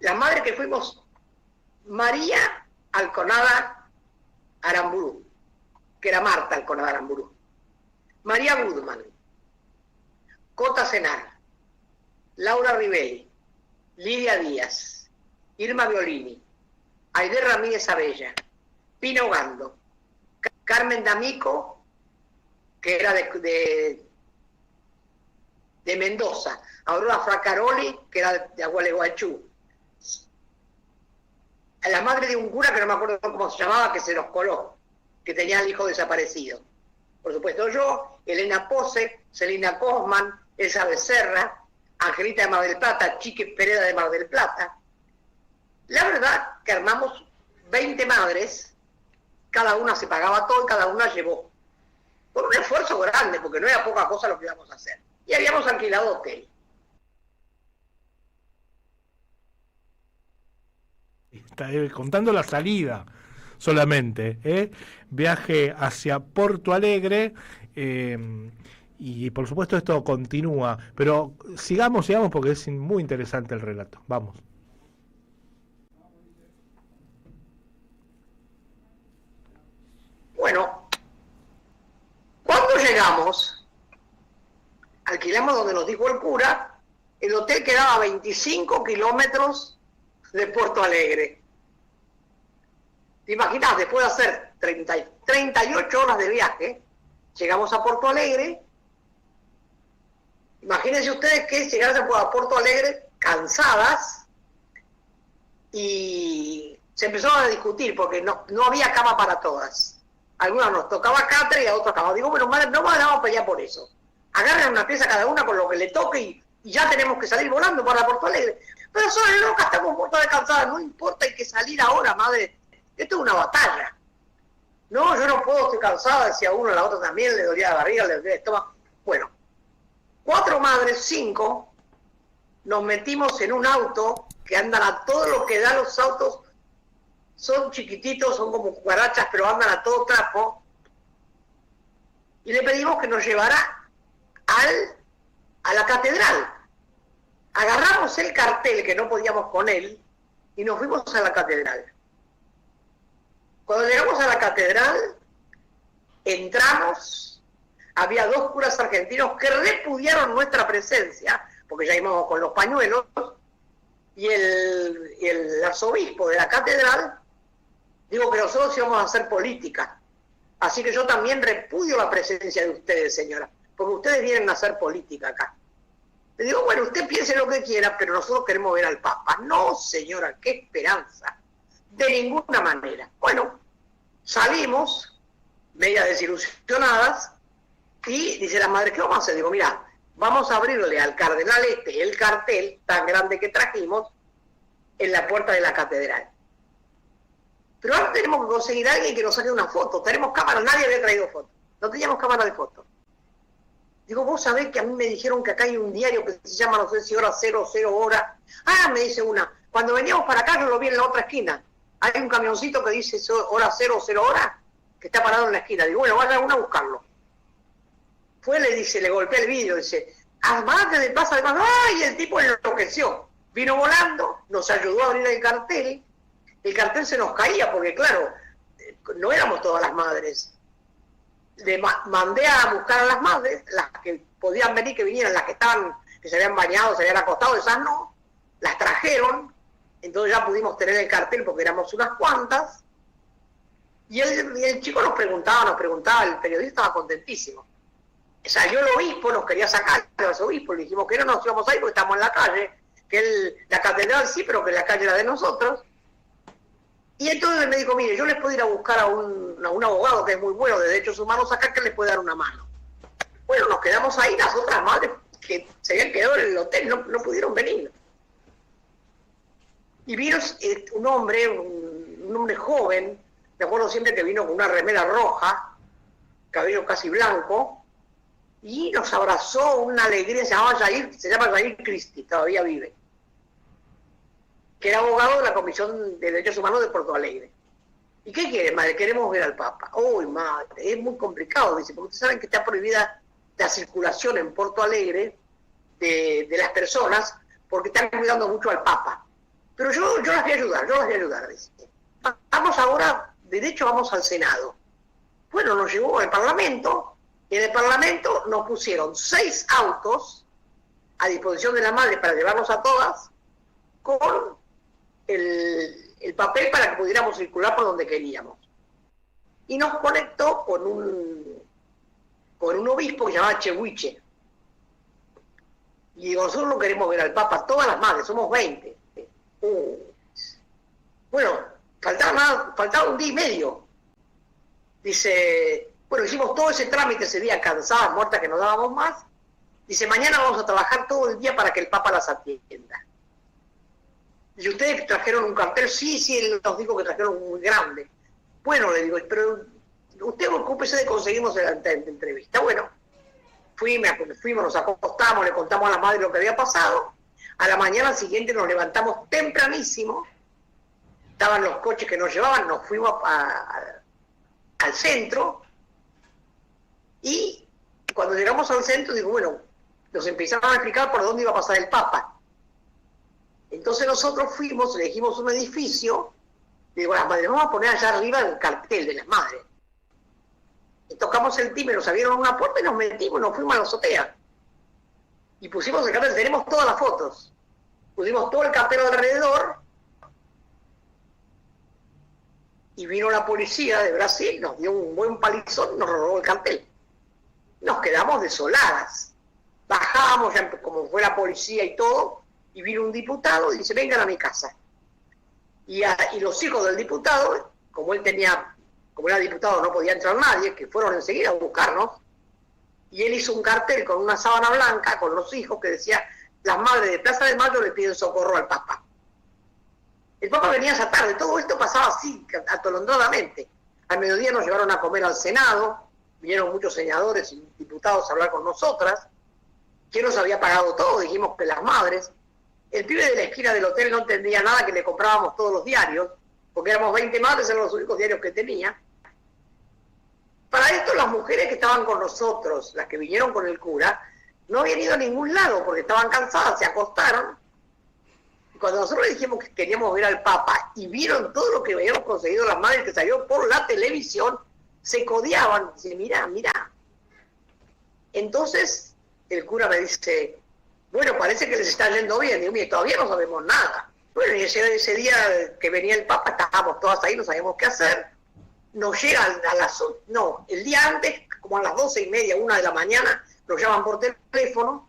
Las madres que fuimos, María Alconada Aramburu, que era Marta Alconada Aramburu. María Goodman, Cota Senar, Laura Ribey, Lidia Díaz, Irma Violini, Aide Ramírez Abella, Pino Gando, Carmen D'Amico, que era de Mendoza, Aurora Fracaroli, que era de Agualeguaychú, a la madre de un cura que no me acuerdo cómo se llamaba, que se nos coló, que tenía el hijo desaparecido. Por supuesto yo, Elena Pose, Celina Cosman, Elsa Becerra, Angelita de Mar del Plata, Chique Pereda de Mar del Plata. La verdad que armamos 20 madres, cada una se pagaba todo y cada una llevó. Con un esfuerzo grande, porque no era poca cosa lo que íbamos a hacer. Y habíamos alquilado hotel. Está contando la salida solamente, viaje hacia Porto Alegre, y por supuesto esto continúa, pero sigamos porque es muy interesante el relato. Vamos. Bueno, llegamos donde nos dijo el cura, el hotel quedaba a 25 kilómetros de Porto Alegre. ¿Te imaginas? Después de hacer 38 horas de viaje, llegamos a Porto Alegre. Imagínense ustedes que llegaron a Porto Alegre cansadas y se empezó a discutir porque no había cama para todas. A algunas nos tocaba catre y a otros cama. Digo, bueno, madre, no vamos a pelear por eso. Agarren una pieza cada una con lo que le toque y ya tenemos que salir volando para Porto Alegre. Pero son locas, estamos muertos de cansadas, no importa, hay que salir ahora, madre. Esto es una batalla. No, yo no puedo, estoy cansada, decía uno, la otra también, le dolía la barriga, le dolía el estómago. Bueno, 4 madres, 5, nos metimos en un auto que andan a todo lo que da. Los autos son chiquititos, son como cucarachas, pero andan a todo trapo. Y le pedimos que nos llevara a la catedral. Agarramos el cartel, que no podíamos con él, y nos fuimos a la catedral. Cuando llegamos a la catedral, entramos, había 2 curas argentinos que repudiaron nuestra presencia, porque ya íbamos con los pañuelos, y el arzobispo de la catedral dijo que nosotros íbamos a hacer política. Así que yo también repudio la presencia de ustedes, señora, porque ustedes vienen a hacer política acá. Le digo, bueno, usted piense lo que quiera, pero nosotros queremos ver al Papa. No, señora, qué esperanza. De ninguna manera. Bueno, salimos, media desilusionadas, y dice la madre, ¿qué vamos a hacer? Digo, mira, vamos a abrirle al cardenal el cartel tan grande que trajimos en la puerta de la catedral. Pero ahora tenemos que conseguir a alguien que nos saque una foto. Tenemos cámara, nadie había traído foto. No teníamos cámara de foto. Digo, vos sabés que a mí me dijeron que acá hay un diario que se llama, no sé si hora 00 hora. Ah, me dice una. Cuando veníamos para acá, yo lo vi en la otra esquina. Hay un camioncito que dice hora 00 hora, que está parado en la esquina. Digo, bueno, vaya uno a buscarlo. Fue, le dice, le golpeé el vidrio, dice, armate de plaza de mano. ¡Ay! El tipo enloqueció. Vino volando, nos ayudó a abrir el cartel. El cartel se nos caía porque, claro, no éramos todas las madres. Le mandé a buscar a las madres, las que podían venir, que vinieran, las que estaban, que se habían bañado, se habían acostado, esas no, las trajeron. Entonces ya pudimos tener el cartel porque éramos unas cuantas. Y el chico nos preguntaba, el periodista estaba contentísimo. Salió el obispo, nos quería sacar el obispo, le dijimos que no nos íbamos a ir porque estamos en la calle, que la catedral sí, pero que la calle era de nosotros. Y entonces me dijo, mire, yo les puedo ir a buscar a un abogado que es muy bueno de derechos humanos acá, que les puede dar una mano. Bueno, nos quedamos ahí, las otras madres que se habían quedado en el hotel no pudieron venir. Y vino un hombre joven, me acuerdo siempre que vino con una remera roja, cabello casi blanco, y nos abrazó una alegría, se llama Jair Cristi, todavía vive, que era abogado de la Comisión de Derechos Humanos de Porto Alegre. ¿Y qué quiere, madre? Queremos ver al Papa. Uy, madre, es muy complicado, dice, porque ustedes saben que está prohibida la circulación en Porto Alegre de las personas, porque están cuidando mucho al Papa. Pero yo las voy a ayudar, dice. Vamos ahora, derecho, vamos al Senado. Bueno, nos llevó al Parlamento, y en el Parlamento nos pusieron 6 autos a disposición de la madre para llevarnos a todas, con el papel para que pudiéramos circular por donde queríamos. Y nos conectó con un obispo que se llamaba Chehuiche. Y nosotros no queremos ver al Papa, todas las madres, somos 20. Bueno, faltaba un día y medio. Dice, bueno, hicimos todo ese trámite ese día, cansadas, muertas, que no dábamos más. Dice, mañana vamos a trabajar todo el día para que el Papa las atienda. Y ustedes trajeron un cartel, sí, él nos dijo que trajeron un muy grande. Bueno, le digo, pero usted ocúpese de conseguirnos la entrevista. Bueno, fuimos, nos acostamos, le contamos a la madre lo que había pasado. A la mañana siguiente nos levantamos tempranísimo, estaban los coches que nos llevaban, nos fuimos al centro, y cuando llegamos al centro, digo, bueno, nos empezaron a explicar por dónde iba a pasar el Papa. Entonces nosotros fuimos, elegimos un edificio, digo a las madres, vamos a poner allá arriba el cartel de las madres. Y tocamos el timbre, nos abrieron una puerta y nos metimos, nos fuimos a la azotea. y pusimos el cartel, tenemos todas las fotos, pusimos todo el cartel alrededor, y vino la policía de Brasil, nos dio un buen palizón, nos robó el cartel. Nos quedamos desoladas. Bajábamos, ya como fue la policía y todo, y vino un diputado y dice, vengan a mi casa. Y los hijos del diputado, como era diputado no podía entrar nadie, que fueron enseguida a buscarnos, y él hizo un cartel con una sábana blanca, con los hijos, que decía, las madres de Plaza de Mayo le piden socorro al Papa. El Papa venía esa tarde, todo esto pasaba así, atolondradamente. Al mediodía nos llevaron a comer al Senado, vinieron muchos senadores y diputados a hablar con nosotras. ¿Quién nos había pagado todo? Dijimos que las madres. El pibe de la esquina del hotel no entendía nada, que le comprábamos todos los diarios, porque éramos 20 madres, eran los únicos diarios que tenía. Para esto las mujeres que estaban con nosotros, las que vinieron con el cura, no habían ido a ningún lado porque estaban cansadas, se acostaron. Y cuando nosotros le dijimos que queríamos ver al Papa y vieron todo lo que habíamos conseguido las madres que salió por la televisión, se codeaban, dice, mirá. Entonces el cura me dice, bueno, parece que les está yendo bien. Digo, mire, todavía no sabemos nada. Bueno, y ese día que venía el Papa, estábamos todas ahí, no sabíamos qué hacer. Nos llegan el día antes, como a las 12:30, 1 de la mañana, nos llaman por teléfono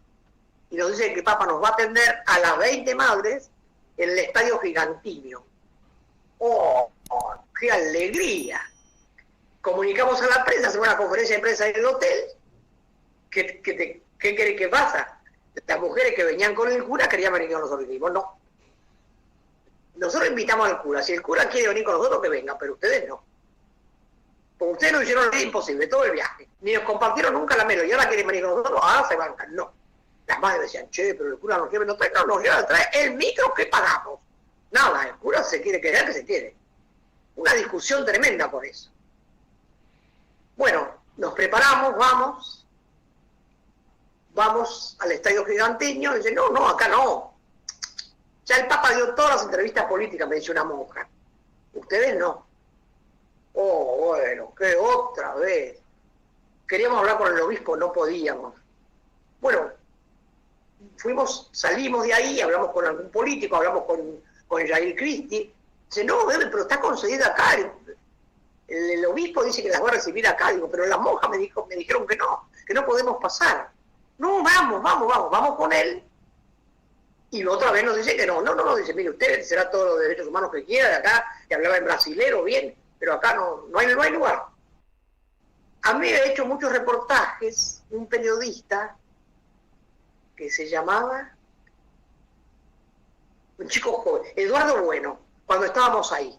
y nos dicen que el Papa nos va a atender a las 20 madres en el Estadio Gigantino. ¡Oh, qué alegría! Comunicamos a la prensa, hacemos una conferencia de prensa en el hotel. ¿Qué querés que pasa? Las mujeres que venían con el cura querían venir con nosotros. Y dijimos, no. Nosotros invitamos al cura. Si el cura quiere venir con nosotros, que venga, pero ustedes no. Porque ustedes nos hicieron nada imposible, todo el viaje. Ni nos compartieron nunca la melo. Y ahora quieren venir con nosotros, se bancan. No. Las madres decían, che, pero el cura nos lleva, nos lleva a traer el micro que pagamos. Nada, el cura se quiere quedar, que se quiere. Una discusión tremenda por eso. Bueno, nos preparamos, vamos al Estadio Gigantino, y dice, no, acá no. Ya el Papa dio todas las entrevistas políticas, me dice una monja. Ustedes no. Oh, bueno, ¿qué otra vez? Queríamos hablar con el obispo, no podíamos. Bueno, salimos de ahí, hablamos con algún político, hablamos con Jair Cristi. Dice, no, pero está concedida acá. El obispo dice que las va a recibir acá. Digo, pero las monjas me dijeron que no podemos pasar. No, vamos con él. Y otra vez nos dice que no, dice, mire, usted será todos los derechos humanos que quiera de acá, que hablaba en brasilero, bien, pero acá no hay lugar. A mí he hecho muchos reportajes, un periodista que se llamaba, un chico joven, Eduardo Bueno, cuando estábamos ahí.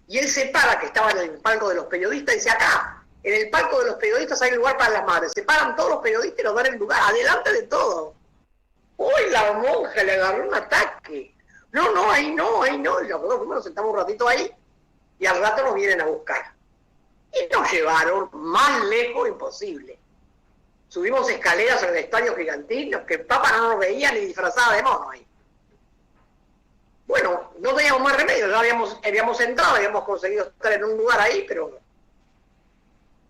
Y él se para, que estaba en el palco de los periodistas, y dice, acá, en el palco de los periodistas hay lugar para las madres. Se paran todos los periodistas y nos dan el lugar, adelante de todo. Uy, la monja le agarró un ataque. No, ahí no. Y nosotros nos sentamos un ratito ahí, y al rato nos vienen a buscar. Y nos llevaron más lejos imposible. Subimos escaleras en el Estadio Gigantino, que el Papa no nos veía ni disfrazada de mono ahí. Bueno, no teníamos más remedio, ya habíamos entrado, habíamos conseguido estar en un lugar ahí, pero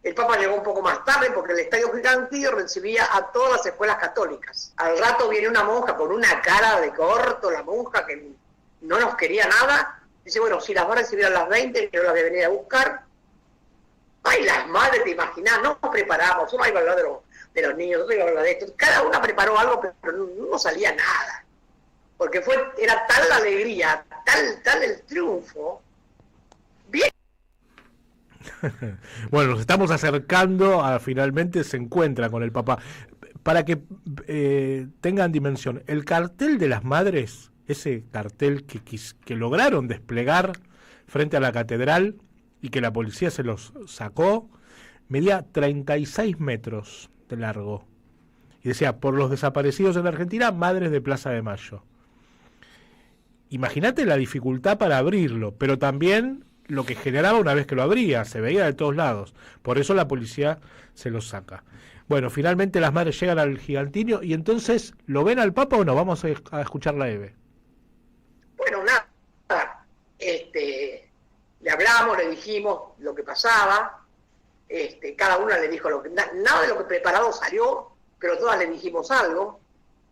el Papa llegó un poco más tarde porque el Estadio Gigantino recibía a todas las escuelas católicas. Al rato viene una monja con una cara de corto, la monja que no nos quería nada, dice, bueno, si las va a recibir a las 20, yo las voy a venir a buscar. Ay, las madres, te imaginás, no nos preparamos, uno iba a hablar de los niños, otro iba a hablar de esto, cada una preparó algo, pero no salía nada. Porque era tal la alegría, tal el triunfo. Bien. Bueno, nos estamos acercando a finalmente se encuentra con el Papa. Para que tengan dimensión, el cartel de las madres, ese cartel que lograron desplegar frente a la catedral y que la policía se los sacó, medía 36 metros de largo. Y decía, por los desaparecidos en Argentina, madres de Plaza de Mayo. Imagínate la dificultad para abrirlo, pero también lo que generaba una vez que lo abría, se veía de todos lados. Por eso la policía se los saca. Bueno, finalmente las madres llegan al Gigantino y entonces, ¿lo ven al Papa o no? Vamos a escuchar la Eve. Bueno, nada, le hablamos, le dijimos lo que pasaba, cada una le dijo nada de lo que preparado salió, pero todas le dijimos algo,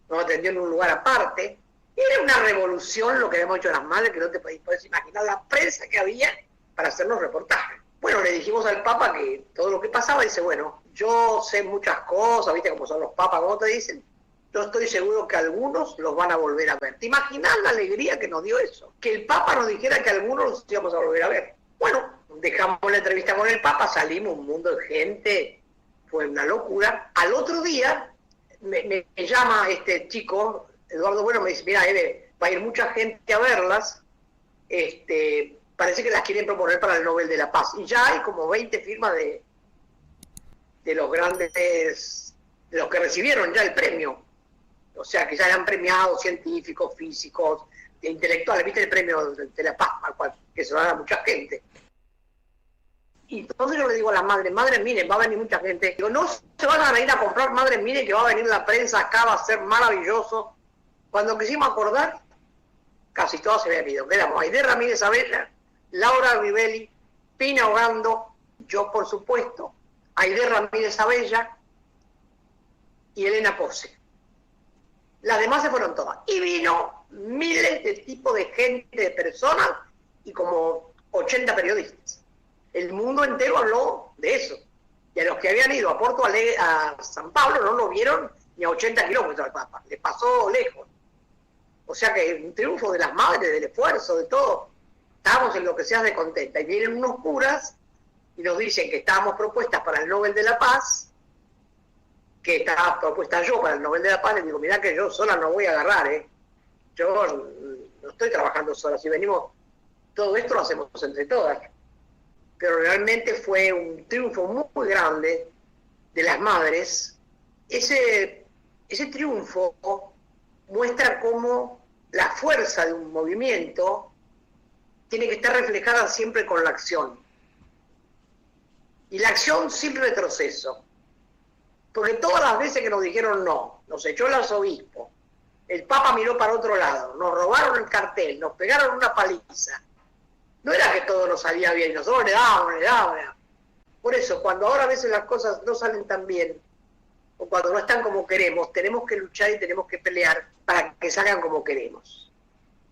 nos atendió en un lugar aparte. Era una revolución lo que habíamos hecho las madres, que no te podés imaginar la prensa que había para hacernos reportajes. Bueno, le dijimos al Papa que todo lo que pasaba, dice, bueno, yo sé muchas cosas, viste cómo son los papas, como te dicen, yo estoy seguro que algunos los van a volver a ver. ¿Te imaginas la alegría que nos dio eso? Que el Papa nos dijera que algunos los íbamos a volver a ver. Bueno, dejamos la entrevista con el Papa, salimos un mundo de gente, fue una locura. Al otro día me llama este chico, Eduardo Bueno, me dice, mira, Eve, va a ir mucha gente a verlas, parece que las quieren proponer para el Nobel de la Paz. Y ya hay como 20 firmas de los grandes, de los que recibieron ya el premio. O sea, que ya le han premiado científicos, físicos, intelectuales. ¿Viste el premio de la Paz, al cual que se lo da a mucha gente? Y entonces yo le digo a las madres, miren, va a venir mucha gente. Digo, no se van a ir a comprar, madres, miren que va a venir la prensa acá, va a ser maravilloso. Cuando quisimos acordar, casi todas se habían ido. Quedamos Aide Ramírez Abella, Laura Rivelli, Pina Ogando, yo por supuesto, Aide Ramírez Abella y Elena Pose. Las demás se fueron todas. Y vino miles de tipos de gente, de personas, y como 80 periodistas. El mundo entero habló de eso. Y a los que habían ido a Porto Alegre, a San Pablo, no lo vieron ni a 80 kilómetros al Papa. Les pasó lejos. O sea que un triunfo de las madres, del esfuerzo, de todo. Estábamos enloquecidas de contenta. Y vienen unos curas y nos dicen que estábamos propuestas para el Nobel de la Paz, que estaba propuesta yo para el Nobel de la Paz. Les digo, mirá que yo sola no voy a agarrar, Yo no estoy trabajando sola. Si venimos, todo esto lo hacemos entre todas. Pero realmente fue un triunfo muy grande de las madres. Ese triunfo muestra cómo la fuerza de un movimiento tiene que estar reflejada siempre con la acción. Y la acción sin retroceso. Porque todas las veces que nos dijeron no, nos echó el arzobispo, el Papa miró para otro lado, nos robaron el cartel, nos pegaron una paliza. No era que todo nos salía bien, nosotros le dábamos. Por eso, cuando ahora a veces las cosas no salen tan bien, o cuando no están como queremos, tenemos que luchar y tenemos que pelear para que salgan como queremos.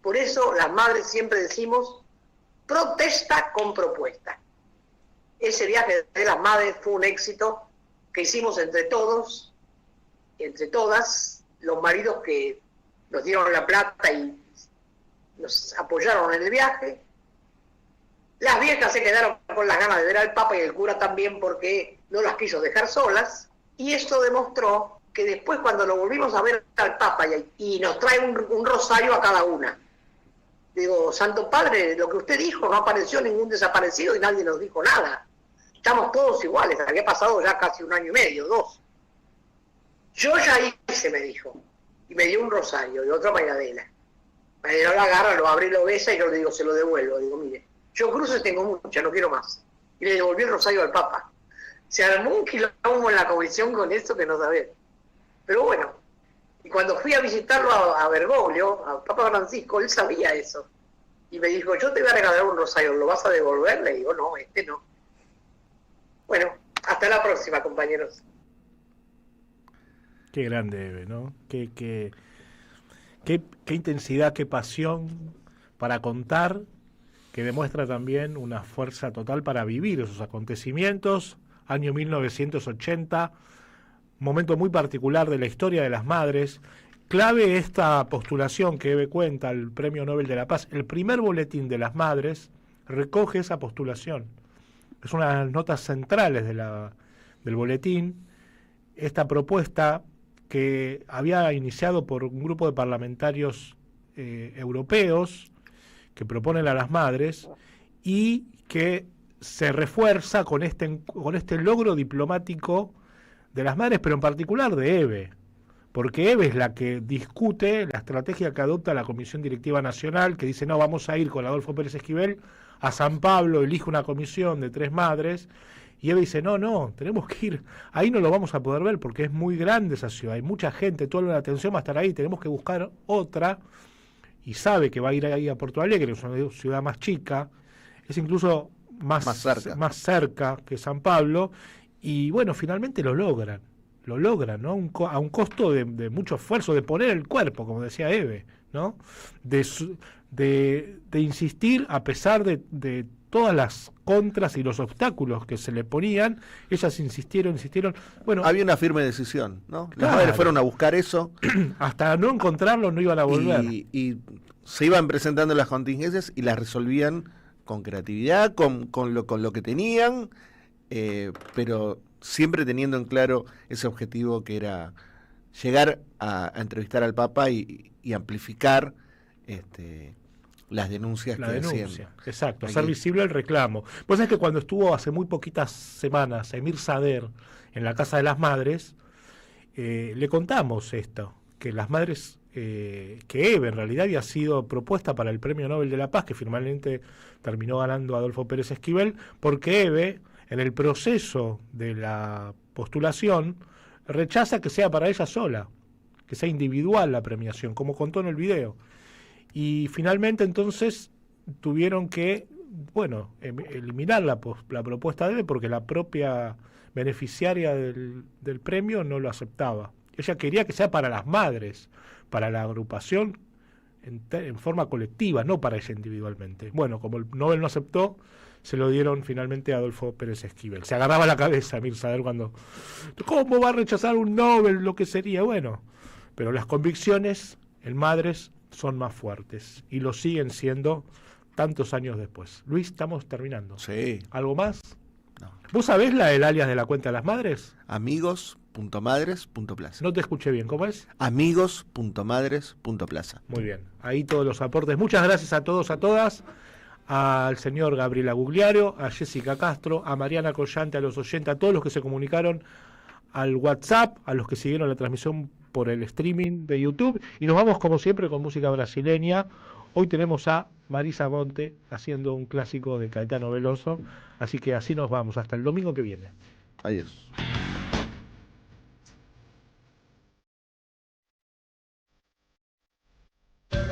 Por eso las madres siempre decimos, protesta con propuesta. Ese viaje de las madres fue un éxito que hicimos entre todos, entre todas, los maridos que nos dieron la plata y nos apoyaron en el viaje. Las viejas se quedaron con las ganas de ver al Papa y el cura también porque no las quiso dejar solas. Y esto demostró que después cuando lo volvimos a ver al Papa y nos trae un rosario a cada una. Digo, Santo Padre, lo que usted dijo, no apareció ningún desaparecido y nadie nos dijo nada. Estamos todos iguales, había pasado ya casi 1 año y medio, 2. Yo ya hice, me dijo. Y me dio un rosario y otro a Mayadela. Mayadela lo agarra, lo abre y lo besa y yo le digo, se lo devuelvo. Digo, mire, yo cruces tengo muchas, no quiero más. Y le devolví el rosario al Papa. Se armó un quilombo en la comisión con esto que no sabés. Pero bueno, y cuando fui a visitarlo a Bergoglio, a Papa Francisco, él sabía eso. Y me dijo, yo te voy a regalar un rosario, ¿lo vas a devolver? Le digo, no, no. Bueno, hasta la próxima, compañeros. Qué grande, Eve, ¿no? Qué intensidad, qué pasión para contar, que demuestra también una fuerza total para vivir esos acontecimientos. Año 1980, momento muy particular de la historia de las madres. Clave esta postulación que Eve cuenta, el Premio Nobel de la Paz. El primer boletín de las madres recoge esa postulación. Es una de las notas centrales del boletín. Esta propuesta que había iniciado por un grupo de parlamentarios europeos que proponen a las madres y que se refuerza con este logro diplomático de las madres, pero en particular de Eve, porque Eve es la que discute la estrategia que adopta la Comisión Directiva Nacional, que dice, no, vamos a ir con Adolfo Pérez Esquivel a San Pablo, elige una comisión de 3 madres, y Eve dice, no, tenemos que ir, ahí no lo vamos a poder ver porque es muy grande esa ciudad, hay mucha gente, toda la atención va a estar ahí, tenemos que buscar otra, y sabe que va a ir ahí a Porto Alegre, es una ciudad más chica, es incluso más cerca que San Pablo, y bueno, finalmente lo logran. lo logran, ¿no? A un costo de mucho esfuerzo, de poner el cuerpo, como decía Eve, ¿no? De insistir a pesar de todas las contras y los obstáculos que se le ponían, ellas insistieron. Bueno, había una firme decisión, ¿no? Las claro. madres fueron a buscar eso. Hasta no encontrarlo no iban a volver. Y se iban presentando las contingencias y las resolvían con creatividad, con lo que tenían, pero siempre teniendo en claro ese objetivo que era llegar a entrevistar al Papa y amplificar las denuncias que hacían. Exacto, hacer visible el reclamo. Pues es que cuando estuvo hace muy poquitas semanas Emir Sader en la Casa de las Madres, le contamos esto, que las madres, que Eve en realidad había sido propuesta para el Premio Nobel de la Paz, que finalmente terminó ganando Adolfo Pérez Esquivel, porque Eve, en el proceso de la postulación, rechaza que sea para ella sola, que sea individual la premiación, como contó en el video. Y finalmente entonces tuvieron que, eliminar la propuesta de Eve porque la propia beneficiaria del premio no lo aceptaba. Ella quería que sea para las madres, para la agrupación en forma colectiva, no para ella individualmente. Bueno, como el Nobel no aceptó, se lo dieron finalmente a Adolfo Pérez Esquivel. Se agarraba la cabeza Emir Sader cuando, ¿cómo va a rechazar un Nobel? Lo que sería, bueno, pero las convicciones en madres son más fuertes y lo siguen siendo tantos años después. Luis, estamos terminando. Sí. ¿Algo más? No. ¿Vos sabés el alias de la cuenta de las madres? Amigos.madres.plaza. No te escuché bien, ¿cómo es? Amigos.madres.plaza. Muy bien, ahí todos los aportes. Muchas gracias a todos, a todas, al señor Gabriel Agugliaro, a Jessica Castro, a Mariana Collante, a los oyentes, a todos los que se comunicaron al WhatsApp, a los que siguieron la transmisión por el streaming de YouTube, y nos vamos como siempre con música brasileña. Hoy tenemos a Marisa Monte haciendo un clásico de Caetano Veloso, así que así nos vamos hasta el domingo que viene. Adiós.